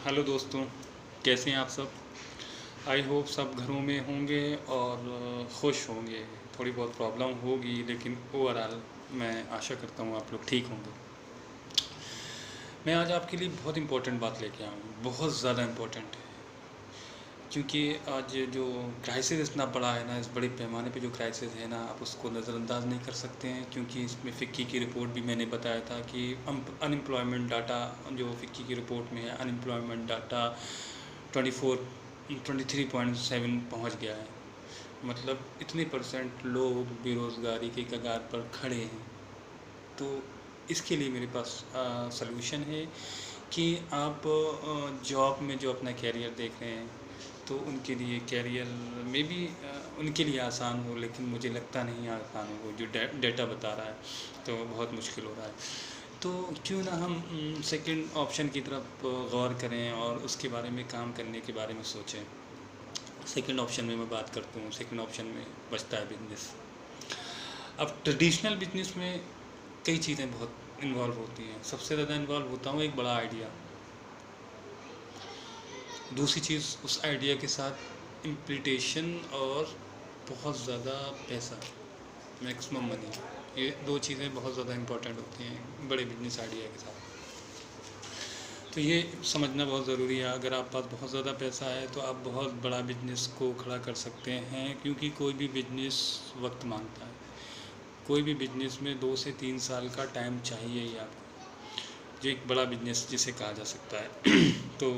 Hello दोस्तों, कैसे हैं आप सब। आई होप सब घरों में होंगे और खुश होंगे। थोड़ी बहुत प्रॉब्लम होगी लेकिन ओवरऑल मैं आशा करता हूँ आप लोग ठीक होंगे। मैं आज आपके लिए बहुत इम्पोर्टेंट बात लेके आया हूँ, बहुत ज़्यादा इम्पोर्टेंट है। क्योंकि आज जो क्राइसिस इतना बड़ा है ना, इस बड़े पैमाने पे जो क्राइसिस है ना, आप उसको नज़रअंदाज नहीं कर सकते हैं। क्योंकि इसमें फ़िक्की की रिपोर्ट भी मैंने बताया था कि अनएम्प्लॉयमेंट डाटा जो फ़िक्की की रिपोर्ट में है, अनएम्प्लॉयमेंट डाटा 23.7 पहुंच गया है। मतलब इतने परसेंट लोग बेरोज़गारी के कगार पर खड़े हैं। तो इसके लिए मेरे पास सलूशन है कि आप जॉब में जो अपना कैरियर देख रहे हैं तो उनके लिए कैरियर में भी उनके लिए आसान हो, लेकिन मुझे लगता नहीं आसान हो। जो डेटा बता रहा है तो बहुत मुश्किल हो रहा है। तो क्यों ना हम सेकंड ऑप्शन की तरफ गौर करें और उसके बारे में काम करने के बारे में सोचें। सेकंड ऑप्शन में मैं बात करता हूँ, सेकंड ऑप्शन में बचता है बिजनेस। अब ट्रेडिशनल बिजनेस में कई चीज़ें बहुत इन्वॉल्व होती हैं। सबसे ज़्यादा इन्वॉल्व होता हूँ एक बड़ा आइडिया, दूसरी चीज़ उस आइडिया के साथ इम्प्लीटेशन और बहुत ज़्यादा पैसा, मैक्सिमम मनी। ये दो चीज़ें बहुत ज़्यादा इम्पॉर्टेंट होती हैं बड़े बिजनेस आइडिया के साथ। तो ये समझना बहुत ज़रूरी है। अगर आप पास बहुत ज़्यादा पैसा है तो आप बहुत बड़ा बिजनेस को खड़ा कर सकते हैं, क्योंकि कोई भी बिजनेस वक्त मांगता है। कोई भी बिजनेस में 2 से 3 साल का टाइम चाहिए ही आपको, जो एक बड़ा बिजनेस जिसे कहा जा सकता है। तो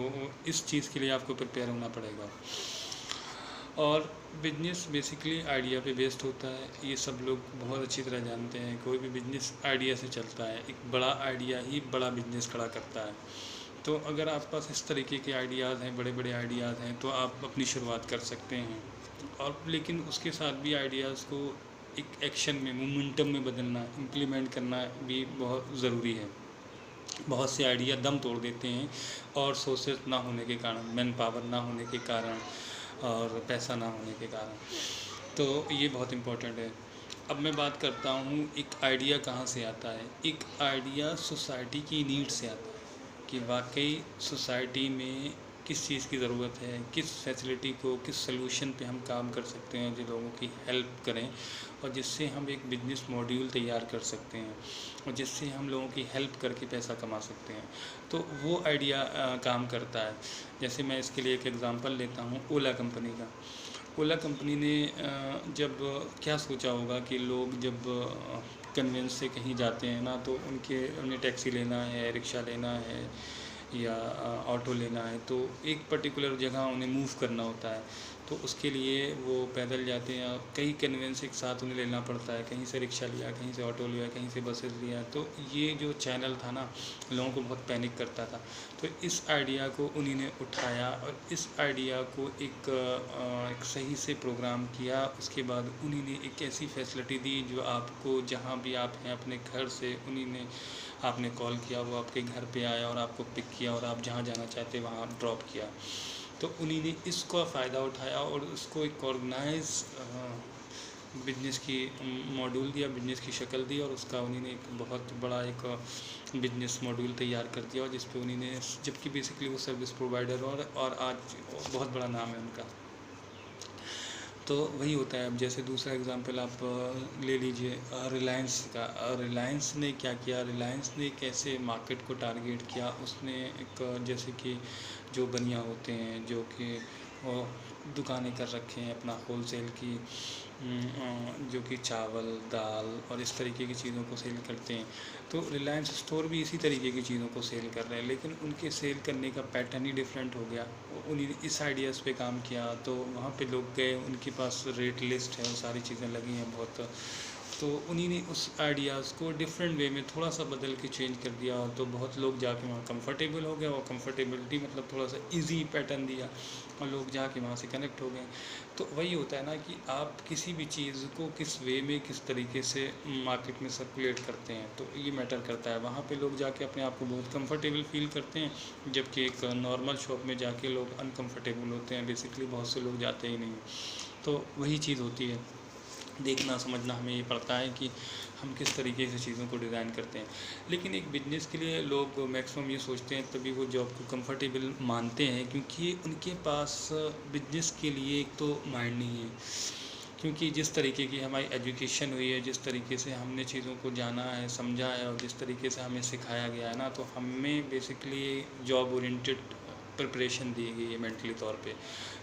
इस चीज़ के लिए आपको प्रिपेयर होना पड़ेगा। और बिजनेस बेसिकली आइडिया पे बेस्ड होता है, ये सब लोग बहुत अच्छी तरह जानते हैं। कोई भी बिजनेस आइडिया से चलता है, एक बड़ा आइडिया ही बड़ा बिजनेस खड़ा करता है। तो अगर आप पास इस तरीके के आइडियाज़ हैं, बड़े बड़े आइडियाज़ हैं, तो आप अपनी शुरुआत कर सकते हैं। और लेकिन उसके साथ भी आइडियाज़ को एक एक्शन में, मोमेंटम में बदलना, इम्प्लीमेंट करना भी बहुत ज़रूरी है। बहुत से आइडिया दम तोड़ देते हैं और सोर्सेज ना होने के कारण, मैन पावर ना होने के कारण और पैसा ना होने के कारण। तो ये बहुत इम्पोर्टेंट है। अब मैं बात करता हूँ एक आइडिया कहाँ से आता है। एक आइडिया सोसाइटी की नीड से आता है कि वाकई सोसाइटी में किस चीज़ की ज़रूरत है, किस फैसिलिटी को, किस सलूशन पे हम काम कर सकते हैं जो लोगों की हेल्प करें, और जिससे हम एक बिजनेस मॉड्यूल तैयार कर सकते हैं और जिससे हम लोगों की हेल्प करके पैसा कमा सकते हैं। तो वो आइडिया काम करता है। जैसे मैं इसके लिए एक एग्ज़ाम्पल लेता हूँ ओला कंपनी का। ओला कंपनी ने जब क्या सोचा होगा कि लोग जब कन्वेंस से कहीं जाते हैं ना, तो उन्हें टैक्सी लेना है, रिक्शा लेना है या ऑटो लेना है, तो एक पर्टिकुलर जगह उन्हें मूव करना होता है। तो उसके लिए वो पैदल जाते हैं, कई कन्वेंस एक साथ उन्हें लेना पड़ता है। कहीं से रिक्शा लिया, कहीं से ऑटो लिया, कहीं से बसेस लिया। तो ये जो चैनल था ना, लोगों को बहुत पैनिक करता था। तो इस आइडिया को उन्हीं ने उठाया और इस आइडिया को एक सही से प्रोग्राम किया। उसके बाद उन्हीं ने एक ऐसी फैसिलिटी दी जो आपको जहाँ भी आप हैं अपने घर से, उन्हीं ने आपने कॉल किया, वो आपके घर पे आया और आपको पिक किया और आप जहाँ जाना चाहते वहाँ ड्रॉप किया। तो उन्हीं ने इसका फ़ायदा उठाया और उसको एक ऑर्गेनाइज बिजनेस की मॉड्यूल दिया, बिजनेस की शक्ल दी, और उसका उन्हीं ने एक बहुत बड़ा एक बिजनेस मॉड्यूल तैयार कर दिया। और जिस पे उन्हीं ने, जबकि बेसिकली वो सर्विस प्रोवाइडर और आज बहुत बड़ा नाम है उनका। तो वही होता है। अब जैसे दूसरा एग्जांपल आप ले लीजिए रिलायंस का। रिलायंस ने क्या किया, रिलायंस ने कैसे मार्केट को टारगेट किया। उसने एक जैसे कि जो बनिया होते हैं जो कि दुकानें कर रखे हैं अपना होलसेल की, जो कि चावल, दाल और इस तरीके की चीज़ों को सेल करते हैं। तो रिलायंस स्टोर भी इसी तरीके की चीज़ों को सेल कर रहे हैं, लेकिन उनके सेल करने का पैटर्न ही डिफरेंट हो गया। उन्हीं इस आइडियाज़ पे काम किया, तो वहाँ पे लोग गए, उनके पास रेट लिस्ट है, वो सारी चीज़ें लगी हैं बहुत। तो उन्हीं ने उस आइडियाज़ को डिफरेंट वे में थोड़ा सा बदल के चेंज कर दिया, तो बहुत लोग जाके वहाँ कंफर्टेबल हो गए। और कंफर्टेबिलिटी मतलब थोड़ा सा इजी पैटर्न दिया और लोग जाके वहाँ से कनेक्ट हो गए। तो वही होता है ना कि आप किसी भी चीज़ को किस वे में, किस तरीके से मार्केट में सर्कुलेट करते हैं, तो ये मैटर करता है। वहाँ पे लोग जाके अपने आप को बहुत कंफर्टेबल फील करते हैं, जबकि एक नॉर्मल शॉप में जाके लोग अनकंफर्टेबल होते हैं। बेसिकली बहुत से लोग जाते ही नहीं। तो वही चीज़ होती है। देखना समझना हमें ये पड़ता है कि हम किस तरीके से चीज़ों को डिज़ाइन करते हैं। लेकिन एक बिजनेस के लिए लोग मैक्सिमम ये सोचते हैं, तभी वो जॉब को कंफर्टेबल मानते हैं, क्योंकि उनके पास बिजनेस के लिए एक तो माइंड नहीं है। क्योंकि जिस तरीके की हमारी एजुकेशन हुई है, जिस तरीके से हमने चीज़ों को जाना है, समझा है, और जिस तरीके से हमें सिखाया गया है ना, तो हमें बेसिकली जॉब ओरिएंटेड प्रिपरेशन दी गई है मेंटली तौर पे।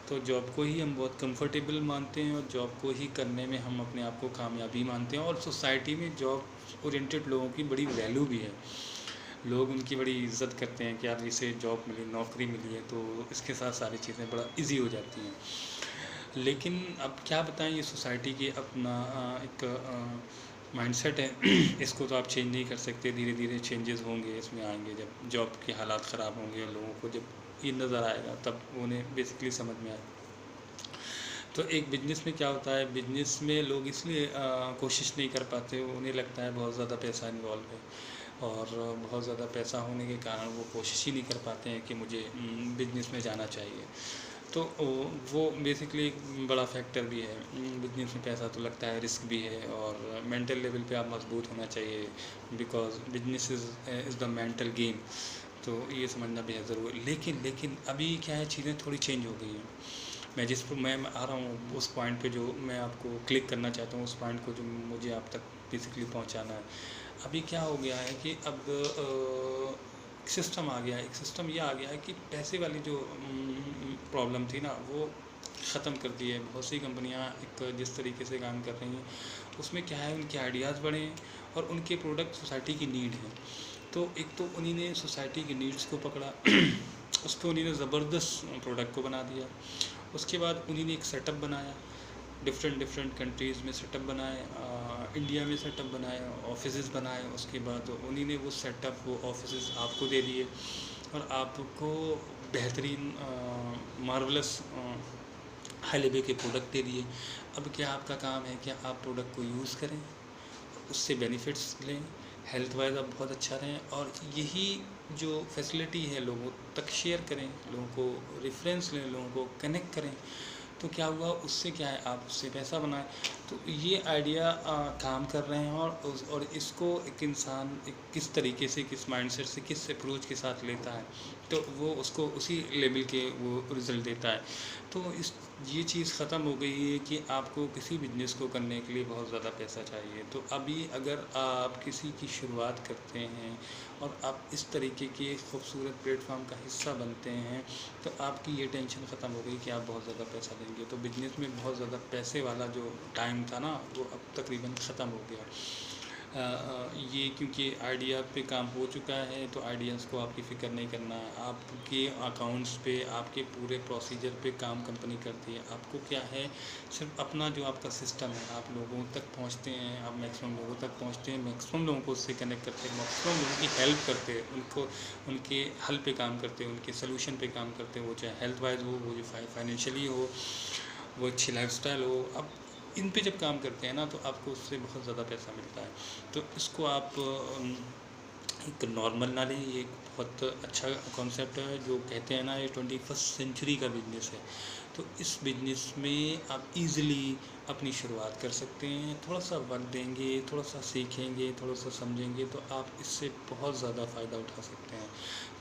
तो जॉब को ही हम बहुत कंफर्टेबल मानते हैं, और जॉब को ही करने में हम अपने आप को कामयाबी मानते हैं। और सोसाइटी में जॉब ओरिएंटेड लोगों की बड़ी वैल्यू भी है। लोग उनकी बड़ी इज़्ज़त करते हैं कि यार इसे जॉब मिली, नौकरी मिली है, तो इसके साथ सारी चीज़ें बड़ा ईज़ी हो जाती हैं। लेकिन अब क्या बताएं, ये सोसाइटी की अपना एक माइंडसेट है। इसको तो आप चेंज नहीं कर सकते। धीरे धीरे चेंजेस होंगे, इसमें आएंगे जब जॉब के हालात ख़राब होंगे और लोगों को जब ये नज़र आएगा, तब उन्हें बेसिकली समझ में आएगा। तो एक बिजनेस में क्या होता है, बिजनेस में लोग इसलिए कोशिश नहीं कर पाते, उन्हें लगता है बहुत ज़्यादा पैसा इन्वॉल्व है, और बहुत ज़्यादा पैसा होने के कारण वो कोशिश ही नहीं कर पाते हैं कि मुझे बिजनेस में जाना चाहिए। तो वो बेसिकली एक बड़ा फैक्टर भी है। बिजनेस में पैसा तो लगता है, रिस्क भी है, और मेंटल लेवल पे आप मजबूत होना चाहिए, because business is the mental game. तो ये समझना बेहद ज़रूरी है। लेकिन अभी क्या है, चीज़ें थोड़ी चेंज हो गई हैं। मैं आ रहा हूँ उस पॉइंट पे जो मैं आपको क्लिक करना चाहता हूँ, उस पॉइंट को जो मुझे आप तक बेसिकली पहुँचाना है। अभी क्या हो गया है कि अब सिस्टम आ गया है। एक सिस्टम ये आ गया है कि पैसे वाली जो प्रॉब्लम थी ना, वो ख़त्म कर दी है। बहुत सी कंपनियां एक जिस तरीके से काम कर रही हैं, उसमें क्या है, उनके आइडियाज़ बढ़े हैं और उनके प्रोडक्ट सोसाइटी की नीड है। तो एक तो उन्हीं ने सोसाइटी की नीड्स को पकड़ा, उस पर उन्हीं ने ज़बरदस्त प्रोडक्ट को बना दिया। उसके बाद उन्हीं ने एक सेटअप बनाया, डिफरेंट कंट्रीज़ में सेटअप बनाए, इंडिया में सेटअप बनाए, ऑफिसेज़ बनाए। उसके बाद उन्हीं ने वो सेटअप, वो ऑफिसेज़ आपको दे दिए, और आपको बेहतरीन मार्वलस हाई लेवल के प्रोडक्ट दे दिए। अब क्या आपका काम है कि आप प्रोडक्ट को यूज़ करें, उससे बेनिफिट्स लें, हेल्थ वाइज आप बहुत अच्छा रहें, और यही जो फैसिलिटी है लोगों तक शेयर करें, लोगों को रेफरेंस लें, लोगों को कनेक्ट करें। तो क्या हुआ, उससे क्या है, आप उससे पैसा बनाएं। तो ये आइडिया काम कर रहे हैं, और इसको एक इंसान किस तरीके से, किस माइंडसेट से, किस अप्रोच के साथ लेता है, तो वो उसको उसी लेवल के वो रिज़ल्ट देता है। तो ये चीज़ ख़त्म हो गई है कि आपको किसी बिजनेस को करने के लिए बहुत ज़्यादा पैसा चाहिए। तो अभी अगर आप किसी की शुरुआत करते हैं और आप इस तरीके के खूबसूरत प्लेटफॉर्म का हिस्सा बनते हैं, तो आपकी ये टेंशन ख़त्म हो गई कि आप बहुत ज़्यादा पैसा देंगे। तो बिजनेस में बहुत ज़्यादा पैसे वाला जो टाइम था ना, वो अब तकरीबन ख़त्म हो गया। ये क्योंकि आइडिया पे काम हो चुका है, तो आइडियाज़ को आपकी फ़िक्र नहीं करना है। आपके अकाउंट्स पे, आपके पूरे प्रोसीजर पे काम कंपनी करती है। आपको क्या है, सिर्फ अपना जो आपका सिस्टम है, आप लोगों तक पहुंचते हैं, आप मैक्सिमम लोगों तक पहुंचते हैं, मैक्सिमम लोगों को उससे कनेक्ट करते हैं, मैक्सिमम लोगों की हेल्प करते हैं, उनको उनके हल पे काम करते हैं, उनके सोल्यूशन पे काम करते हैं, वो चाहे हेल्थ वाइज हो, वो जो फाइनेंशियली हो, वो अच्छी लाइफस्टाइल हो। अब इन पे जब काम करते हैं ना, तो आपको उससे बहुत ज़्यादा पैसा मिलता है। तो इसको आप एक नॉर्मल ना लें, ये एक बहुत अच्छा कॉन्सेप्ट है। जो कहते हैं ना, ये 21st सेंचुरी का बिजनेस है। तो इस बिजनेस में आप इजीली अपनी शुरुआत कर सकते हैं। थोड़ा सा वक्त देंगे, थोड़ा सा सीखेंगे, थोड़ा सा समझेंगे, तो आप इससे बहुत ज़्यादा फ़ायदा उठा सकते हैं।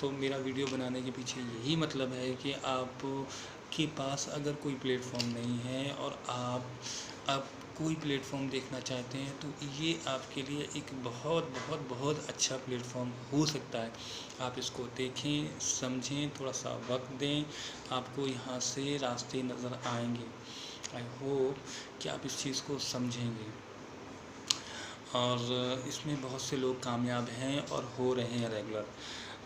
तो मेरा वीडियो बनाने के पीछे यही मतलब है कि आप के पास अगर कोई प्लेटफॉर्म नहीं है, और आप कोई प्लेटफॉर्म देखना चाहते हैं, तो ये आपके लिए एक बहुत बहुत बहुत अच्छा प्लेटफॉर्म हो सकता है। आप इसको देखें, समझें, थोड़ा सा वक्त दें, आपको यहाँ से रास्ते नज़र आएंगे। आई होप कि आप इस चीज़ को समझेंगे। और इसमें बहुत से लोग कामयाब हैं और हो रहे हैं रेगुलर।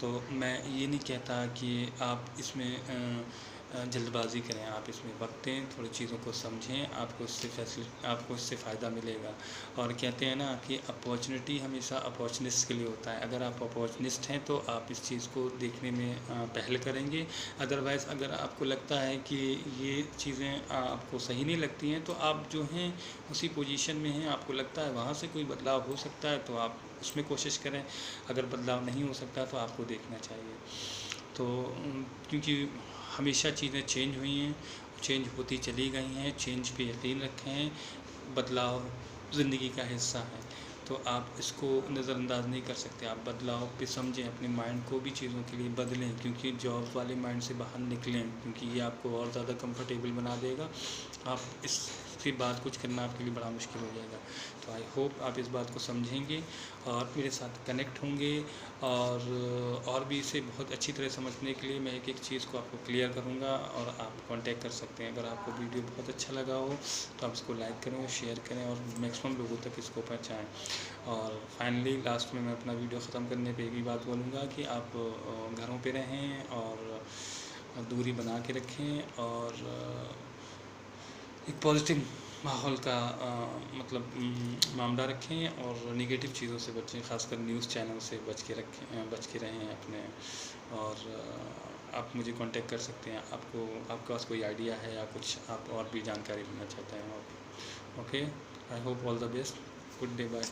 तो मैं ये नहीं कहता कि आप इसमें जल्दबाज़ी करें, आप इसमें वक्त दें, थोड़ी चीज़ों को समझें, आपको इससे फ़ायदा मिलेगा। और कहते हैं ना कि अपॉर्चुनिटी हमेशा अपॉर्चुनिस्ट के लिए होता है। अगर आप अपॉर्चुनिस्ट हैं, तो आप इस चीज़ को देखने में पहल करेंगे। अदरवाइज़ अगर आपको लगता है कि ये चीज़ें आपको सही नहीं लगती हैं, तो आप जो हैं उसी पोजीशन में हैं, आपको लगता है वहाँ से कोई बदलाव हो सकता है, तो आप उसमें कोशिश करें। अगर बदलाव नहीं हो सकता, तो आपको देखना चाहिए। तो क्योंकि हमेशा चीज़ें चेंज हुई हैं, चेंज होती चली गई हैं, चेंज पे यकीन रखें, बदलाव ज़िंदगी का हिस्सा है। तो आप इसको नज़रअंदाज नहीं कर सकते। आप बदलाव पे समझें, अपने माइंड को भी चीज़ों के लिए बदलें, क्योंकि जॉब वाले माइंड से बाहर निकलें, क्योंकि ये आपको और ज़्यादा कंफर्टेबल बना देगा। आप इसके बाद कुछ करना आपके लिए बड़ा मुश्किल हो जाएगा। तो आई होप आप इस बात को समझेंगे और मेरे साथ कनेक्ट होंगे, और भी इसे बहुत अच्छी तरह समझने के लिए मैं एक एक चीज़ को आपको क्लियर करूँगा, और आप कांटेक्ट कर सकते हैं। अगर आपको वीडियो बहुत अच्छा लगा हो तो आप इसको लाइक करें, शेयर करें और मैक्सिमम लोगों तक इसको पहुँचाएँ। और फाइनली लास्ट में मैं अपना वीडियो ख़त्म करने पे एक ही बात बोलूँगा कि आप घरों पे रहें और दूरी बना के रखें, और एक पॉजिटिव माहौल का मामला रखें, और नेगेटिव चीज़ों से बचें, ख़ासकर न्यूज़ चैनल से बच के रहें अपने। और आप मुझे कांटेक्ट कर सकते हैं, आपके पास कोई आइडिया है या कुछ आप और भी जानकारी लेना चाहते हैं। Okay, I hope all the best, good day, bye.